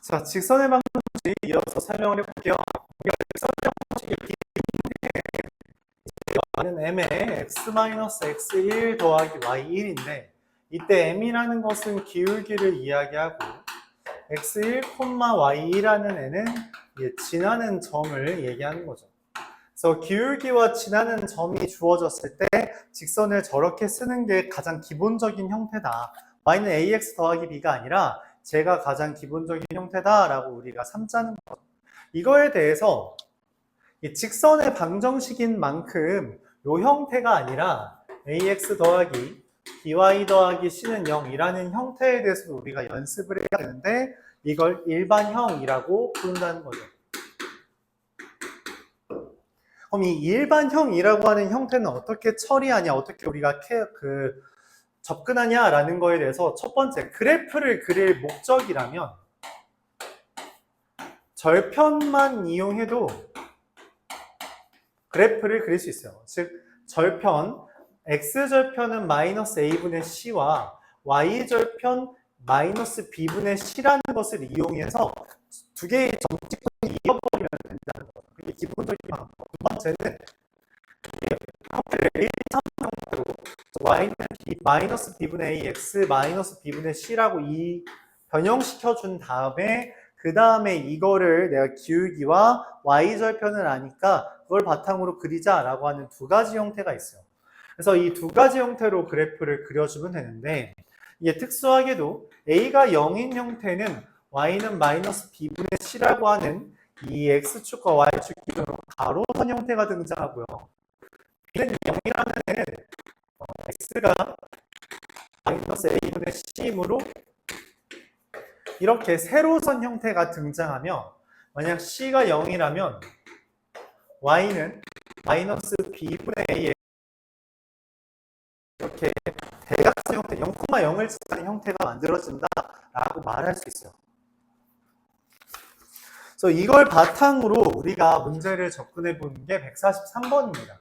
자, 직선의 방정식 이어서 설명을 해볼게요. 우리가 직선의 방정식이 y는 m에 x-x1 더하기 y1인데 이때 m이라는 것은 기울기를 이야기하고 x1, y2라는 애는 지나는 점을 얘기하는 거죠. 그래서 기울기와 지나는 점이 주어졌을 때 직선을 저렇게 쓰는 게 가장 기본적인 형태다. y는 ax 더하기 b가 아니라 제가 가장 기본적인 형태다라고 우리가 삼자는 거죠. 이거에 대해서 이 직선의 방정식인 만큼 이 형태가 아니라 ax 더하기 by 더하기 c는 0이라는 형태에 대해서 우리가 연습을 해야 되는데 이걸 일반형이라고 부른다는 거죠. 그럼 이 일반형이라고 하는 형태는 어떻게 처리하냐, 어떻게 우리가 접근하냐라는 거에 대해서 첫 번째, 그래프를 그릴 목적이라면 절편만 이용해도 그래프를 그릴 수 있어요. 즉, 절편, x절편은 마이너스 a분의 c와 y절편 마이너스 b분의 c라는 것을 이용해서 두 개의 점직선을 이어버리면 된다는 거예요. 그게 기본적인 방법. 두 번째는 형태를 1, 3 형태로 y는 마이너스 b분의 a, x 마이너스 b분의 c라고 변형시켜 준 다음에 그 다음에 이거를 내가 기울기와 y절편을 아니까 그걸 바탕으로 그리자라고 하는 두 가지 형태가 있어요. 그래서 이 두 가지 형태로 그래프를 그려주면 되는데 이게 특수하게도 a가 0인 형태는 y는 마이너스 b분의 c라고 하는 이 x축과 y축 기준으로 가로선 형태가 등장하고요. b는 0이라는 애는 x가 마이너스 a분의 c이므로 이렇게 세로선 형태가 등장하며 만약 c가 0이라면 y는 마이너스 b분의 a에 이렇게 대각선 형태 0,0을 지나는 형태가 만들어진다라고 말할 수 있어요. 그래서 이걸 바탕으로 우리가 문제를 접근해 보는 게 143번입니다.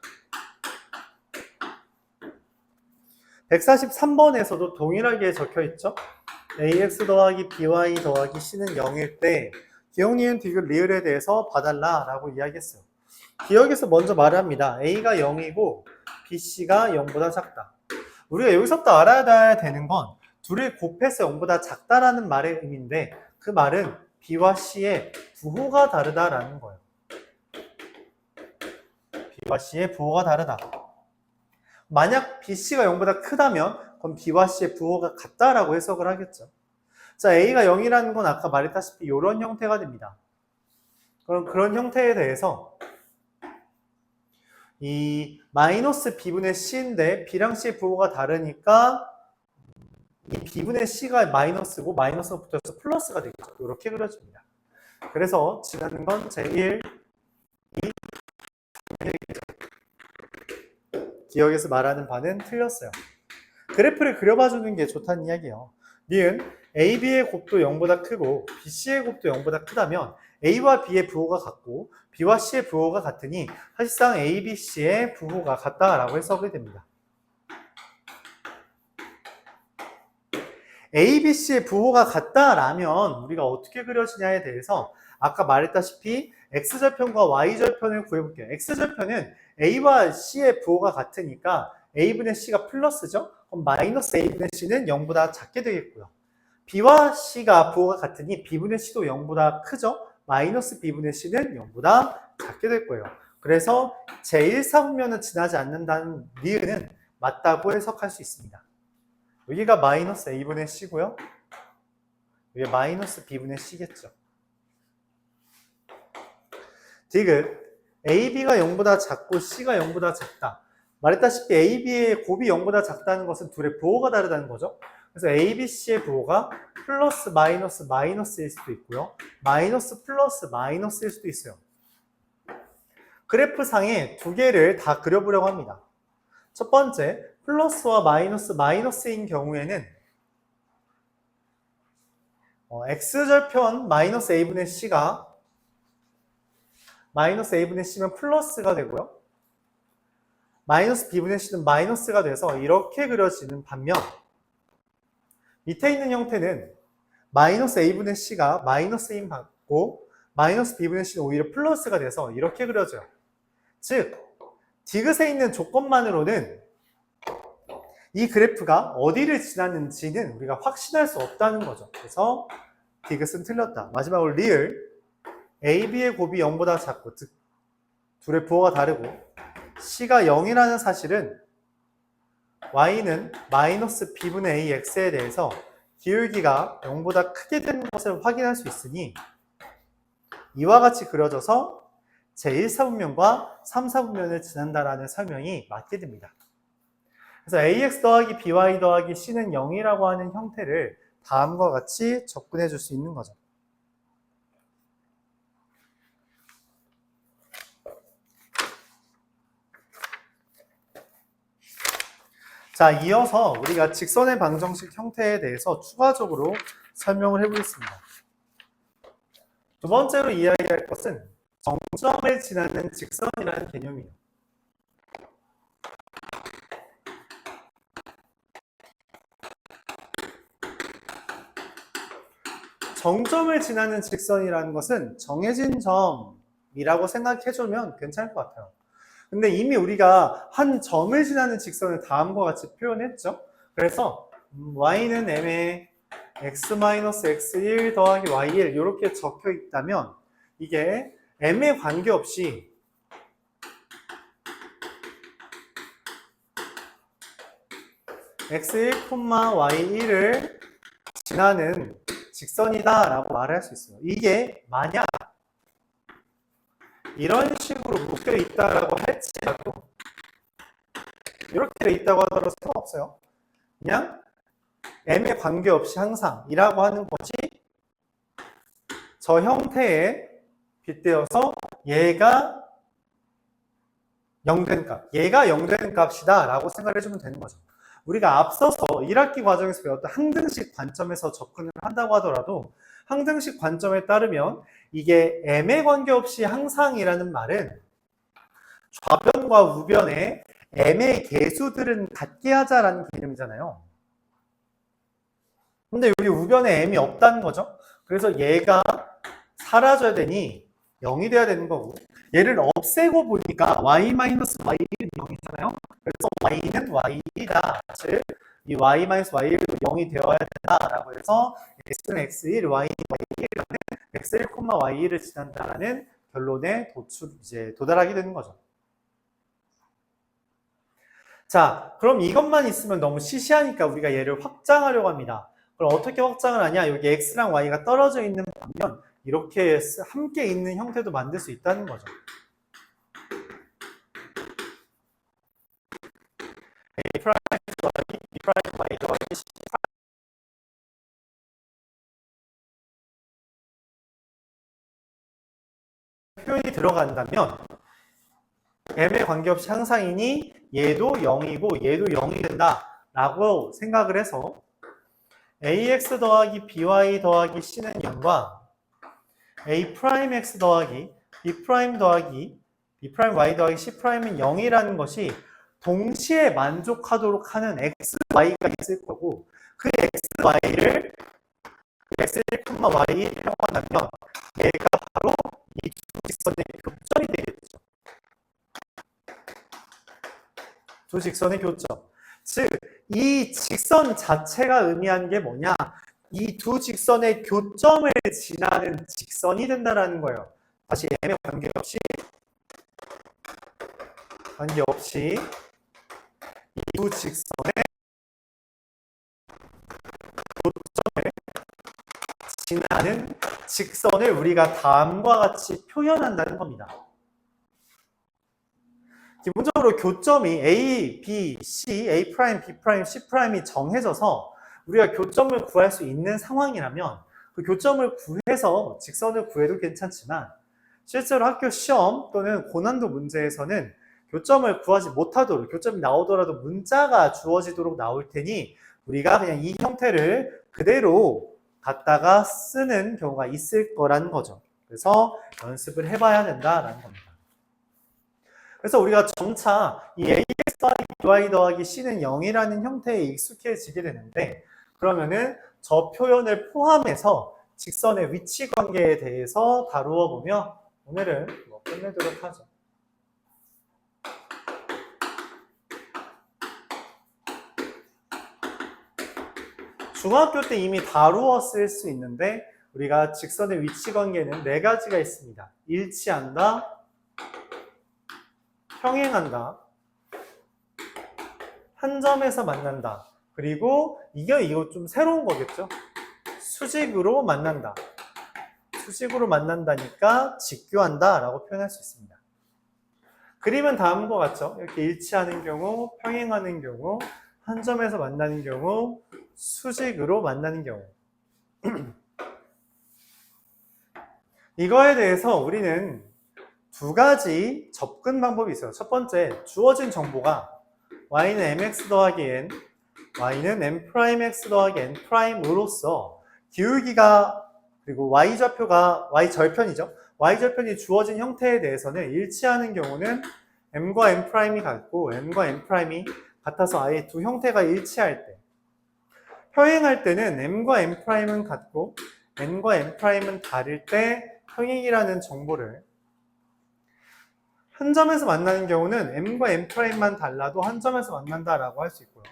143번에서도 동일하게 적혀 있죠. ax 더하기 by 더하기 c는 0일 때 기억, 니은, 디귿, 리을에 대해서 봐달라 라고 이야기했어요. 기억에서 먼저 말합니다. a가 0이고 bc가 0보다 작다. 우리가 여기서부터 알아야 되는 건 둘을 곱해서 0보다 작다라는 말의 의미인데 그 말은 b와 c의 부호가 다르다라는 거예요. b와 c의 부호가 다르다. 만약 bc가 0보다 크다면 그럼 b와 c의 부호가 같다라고 해석을 하겠죠. 자, a가 0이라는 건 아까 말했다시피 이런 형태가 됩니다. 그럼 그런 형태에 대해서 이 마이너스 b분의 c인데 b랑 c의 부호가 다르니까 이 b분의 c가 마이너스고 마이너스가 붙어서 플러스가 되겠죠. 이렇게 그려집니다. 그래서 지나는 건 제1, 2, 3이겠죠. 기억에서 말하는 바는 틀렸어요. 그래프를 그려봐주는 게 좋다는 이야기예요. 니은 AB의 곱도 0보다 크고 BC의 곱도 0보다 크다면 A와 B의 부호가 같고 B와 C의 부호가 같으니 사실상 A, B, C의 부호가 같다라고 해석이 됩니다. A, B, C의 부호가 같다라면 우리가 어떻게 그려지냐에 대해서 아까 말했다시피 X절편과 Y절편을 구해볼게요. X절편은 A와 C의 부호가 같으니까 A분의 C가 플러스죠? 그럼 마이너스 A분의 C는 0보다 작게 되겠고요. B와 C가 부호가 같으니 B분의 C도 0보다 크죠? 마이너스 B분의 C는 0보다 작게 될 거예요. 그래서 제1사분면은 지나지 않는다는 니은은 맞다고 해석할 수 있습니다. 여기가 마이너스 A분의 C고요. 여기 마이너스 B분의 C겠죠. 디귿 AB가 0보다 작고 C가 0보다 작다. 말했다시피 AB의 곱이 0보다 작다는 것은 둘의 부호가 다르다는 거죠. 그래서 ABC의 부호가 플러스 마이너스 마이너스일 수도 있고요. 마이너스 플러스 마이너스일 수도 있어요. 그래프상에 두 개를 다 그려보려고 합니다. 첫 번째, 플러스와 마이너스 마이너스인 경우에는 X절편 마이너스 A분의 C가 마이너스 A분의 C면 플러스가 되고요. 마이너스 B분의 C는 마이너스가 돼서 이렇게 그려지는 반면 밑에 있는 형태는 마이너스 a분의 c가 마이너스 1 받고 마이너스 b분의 c는 오히려 플러스가 돼서 이렇게 그려져요. 즉 디귿에 있는 조건만으로는 이 그래프가 어디를 지났는지는 우리가 확신할 수 없다는 거죠. 그래서 디귿은 틀렸다. 마지막으로 리을 a, b의 곱이 0보다 작고 즉 둘의 부호가 다르고 c가 0이라는 사실은 y는 마이너스 b분의 a x에 대해서 기울기가 0보다 크게 되는 것을 확인할 수 있으니 이와 같이 그려져서 제1사분면과 3사분면을 지난다라는 설명이 맞게 됩니다. 그래서 ax 더하기 by 더하기 c는 0이라고 하는 형태를 다음과 같이 접근해 줄 수 있는 거죠. 자, 이어서 우리가 직선의 방정식 형태에 대해서 추가적으로 설명을 해보겠습니다. 두 번째로 이야기할 것은 정점을 지나는 직선이라는 개념이에요. 정점을 지나는 직선이라는 것은 정해진 점이라고 생각해주면 괜찮을 것 같아요. 근데 이미 우리가 한 점을 지나는 직선을 다음과 같이 표현했죠. 그래서 y는 m에 x-x1 더하기 y1 이렇게 적혀 있다면 이게 m에 관계없이 x1, y1을 지나는 직선이다 라고 말할 수 있어요. 이게 만약 이런 식으로 묶여 있다라고 할지라도 이렇게 돼 있다고 하더라도 상관없어요. 그냥 m에 관계없이 항상 이라고 하는 것이 저 형태에 빗대어서 얘가 0 되는 값, 얘가 0 되는 값이다 라고 생각을 해주면 되는 거죠. 우리가 앞서서 1학기 과정에서 배웠던 항등식 관점에서 접근을 한다고 하더라도 항등식 관점에 따르면 이게 m에 관계없이 항상이라는 말은 좌변과 우변의 m의 개수들은 같게 하자라는 개념이잖아요. 근데 여기 우변에 m이 없다는 거죠. 그래서 얘가 사라져야 되니 0이 돼야 되는 거고 얘를 없애고 보니까 y-y는 0이잖아요. 그래서 y는 y이다. 즉, 이 y-y1도 0이 되어야 된다라고 해서 x는 x1, y는 y1이라는 x1, y1을 지난다라는 결론에 도달하게 되는 거죠. 자, 그럼 이것만 있으면 너무 시시하니까 우리가 얘를 확장하려고 합니다. 그럼 어떻게 확장을 하냐? 여기 x랑 y가 떨어져 있는 반면 이렇게 함께 있는 형태도 만들 수 있다는 거죠. a 프라임 더하기 b 프라임 y 더하기 c 표현이 들어간다면 m에 관계없이 항상이니 얘도 0이고 얘도 0이 된다 라고 생각을 해서 ax 더하기 by 더하기 c는 0과 a'x 더하기 b' 더하기 b'y 더하기 c'은 0이라는 것이 동시에 만족하도록 하는 x, y가 있을 거고 그 x, y를 x1, y라고 한다면 얘가 바로 이 두 직선의 교점이 되겠죠. 두 직선의 교점. 즉, 이 직선 자체가 의미하는 게 뭐냐? 이 두 직선의 교점을 지나는 직선이 된다는 거예요. 다시 m에 관계없이 이 두 직선의 교점을 지나는 직선을 우리가 다음과 같이 표현한다는 겁니다. 기본적으로 교점이 A, B, C, A', B', C'이 정해져서 우리가 교점을 구할 수 있는 상황이라면 그 교점을 구해서 직선을 구해도 괜찮지만 실제로 학교 시험 또는 고난도 문제에서는 교점을 구하지 못하도록 교점이 나오더라도 문자가 주어지도록 나올 테니 우리가 그냥 이 형태를 그대로 갖다가 쓰는 경우가 있을 거라는 거죠. 그래서 연습을 해봐야 된다라는 겁니다. 그래서 우리가 점차 이 ax 더하기 by 더하기 c는 0이라는 형태에 익숙해지게 되는데 그러면은 저 표현을 포함해서 직선의 위치 관계에 대해서 다루어 보며 오늘은 끝내도록 하죠. 중학교 때 이미 다루었을 수 있는데 우리가 직선의 위치 관계는 4가지가 있습니다. 일치한다, 평행한다, 한 점에서 만난다, 그리고 이거 좀 새로운 거겠죠? 수직으로 만난다. 수직으로 만난다니까 직교한다 라고 표현할 수 있습니다. 그림은 다음과 같죠? 이렇게 일치하는 경우, 평행하는 경우, 한 점에서 만나는 경우, 수직으로 만나는 경우. 이거에 대해서 우리는 2가지 접근 방법이 있어요. 첫 번째, 주어진 정보가 y는 mx 더하기 n, y는 m'x 더하기 n'으로서 기울기가 그리고 y좌표가 y절편이죠. y절편이 주어진 형태에 대해서는 일치하는 경우는 m과 m'이 같고 m과 m'이 같아서 아예 두 형태가 일치할 때, 평행할 때는 m과 m'은 같고 n과 m'은 다를 때 평행이라는 정보를, 한 점에서 만나는 경우는 m과 m'만 달라도 한 점에서 만난다라고 할 수 있고요.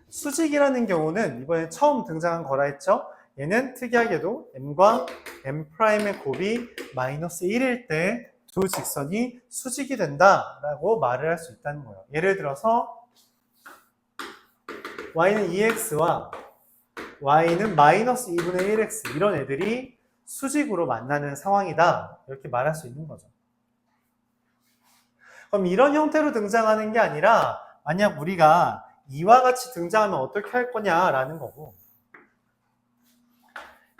수직이라는 경우는 이번에 처음 등장한 거라 했죠. 얘는 특이하게도 m과 m'의 곱이 -1일 때 두 직선이 수직이 된다라고 말을 할 수 있다는 거예요. 예를 들어서 y는 2x와 y는 -2분의 1x, 이런 애들이 수직으로 만나는 상황이다 이렇게 말할 수 있는 거죠. 그럼 이런 형태로 등장하는 게 아니라 만약 우리가 이와 같이 등장하면 어떻게 할 거냐라는 거고,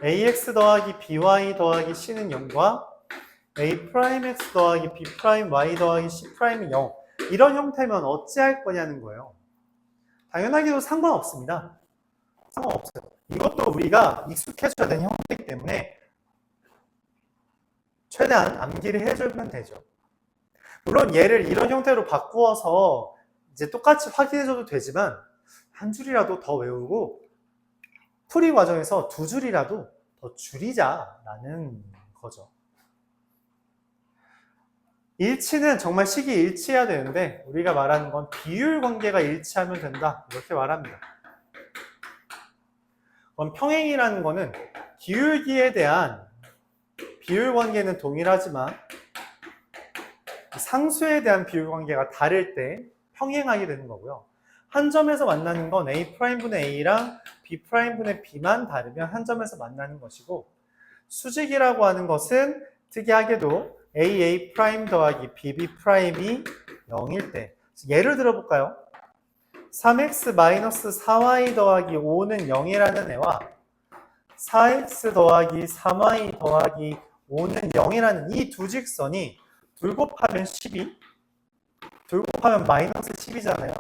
ax 더하기 by 더하기 c는 0과 a'x 더하기 b'y 더하기 c'은 0, 이런 형태면 어찌할 거냐는 거예요. 당연하게도 상관없습니다. 상관없어요. 이것도 우리가 익숙해져야 되는 형태이기 때문에 최대한 암기를 해주면 되죠. 물론 얘를 이런 형태로 바꾸어서 이제 똑같이 확인해줘도 되지만 한 줄이라도 더 외우고 풀이 과정에서 2줄이라도 더 줄이자라는 거죠. 일치는 정말 식이 일치해야 되는데 우리가 말하는 건 비율 관계가 일치하면 된다 이렇게 말합니다. 그럼 평행이라는 거는 기울기에 대한 비율 관계는 동일하지만 상수에 대한 비율 관계가 다를 때 평행하게 되는 거고요. 한 점에서 만나는 건 A'분의 A랑 B'분의 B만 다르면 한 점에서 만나는 것이고, 수직이라고 하는 것은 특이하게도 AA' 더하기 BB'이 0일 때, 예를 들어볼까요? 3x-4y 더하기 5는 0이라는 애와 4x 더하기 3y 더하기 5는 0이라는 이 두 직선이 둘 곱하면 12, 둘 곱하면 -10이잖아요.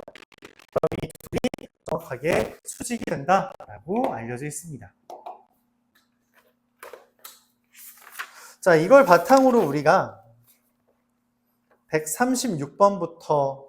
그럼 이 둘이 정확하게 수직이 된다라고 알려져 있습니다. 자, 이걸 바탕으로 우리가 136번부터